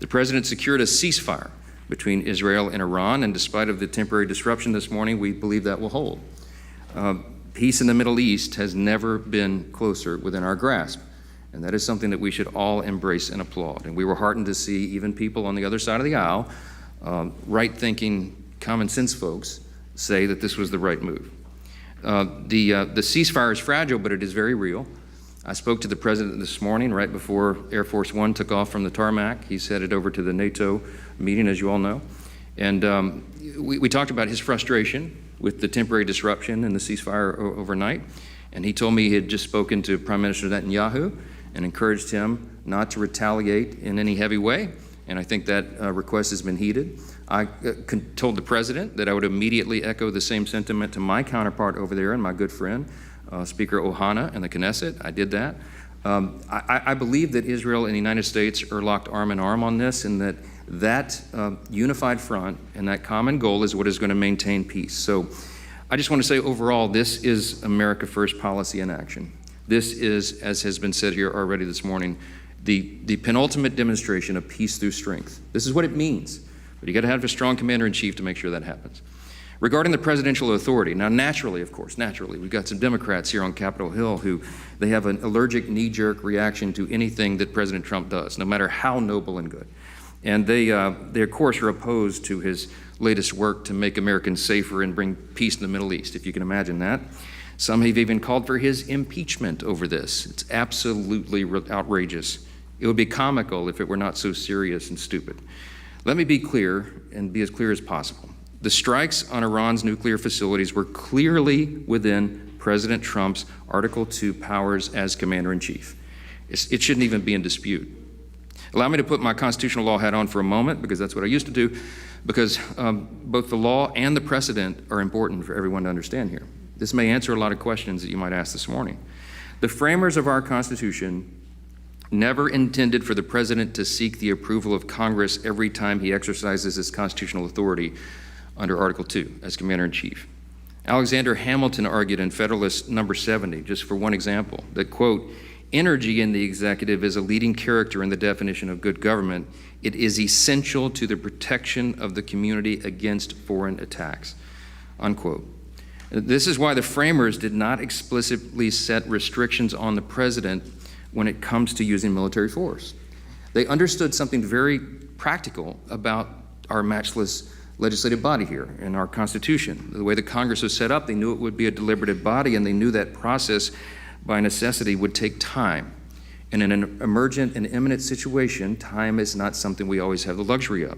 The president secured a ceasefire between Israel and Iran, and despite of the temporary disruption this morning, we believe that will hold. Peace in the Middle East has never been closer within our grasp, and that is something that we should all embrace and applaud. And we were heartened to see even people on the other side of the aisle, right-thinking, common sense folks, say that this was the right move. The ceasefire is fragile, but it is very real. I spoke to the president this morning right before Air Force One took off from the tarmac. He's headed over to the NATO meeting, as you all know. And we talked about his frustration with the temporary disruption and the ceasefire overnight. And he told me he had just spoken to Prime Minister Netanyahu and encouraged him not to retaliate in any heavy way. And I think that request has been heeded. I told the president that I would immediately echo the same sentiment to my counterpart over there and my good friend, Speaker Ohana and the Knesset. I did that. I believe that Israel and the United States are locked arm in arm on this, and that unified front and that common goal is what is going to maintain peace. So I just want to say overall, this is America First policy in action. This is, as has been said here already this morning, the penultimate demonstration of peace through strength. This is what it means, but you got to have a strong commander-in-chief to make sure that happens. Regarding the presidential authority, now naturally, we've got some Democrats here on Capitol Hill who they have an allergic knee-jerk reaction to anything that President Trump does, no matter how noble and good. And they of course, are opposed to his latest work to make Americans safer and bring peace in the Middle East, if you can imagine that. Some have even called for his impeachment over this. It's absolutely outrageous. It would be comical if it were not so serious and stupid. Let me be clear and be as clear as possible. The strikes on Iran's nuclear facilities were clearly within President Trump's Article 2 powers as Commander-in-Chief. It shouldn't even be in dispute. Allow me to put my constitutional law hat on for a moment, because that's what I used to do, because both the law and the precedent are important for everyone to understand here. This may answer a lot of questions that you might ask this morning. The framers of our Constitution never intended for the president to seek the approval of Congress every time he exercises his constitutional authority under Article 2 as Commander-in-Chief. Alexander Hamilton argued in Federalist number 70, just for one example, that, quote, energy in the executive is a leading character in the definition of good government. It is essential to the protection of the community against foreign attacks, unquote. This is why the framers did not explicitly set restrictions on the president when it comes to using military force. They understood something very practical about our matchless legislative body here in our Constitution. The way the Congress was set up, they knew it would be a deliberative body, and they knew that process by necessity would take time. And in an emergent and imminent situation, time is not something we always have the luxury of.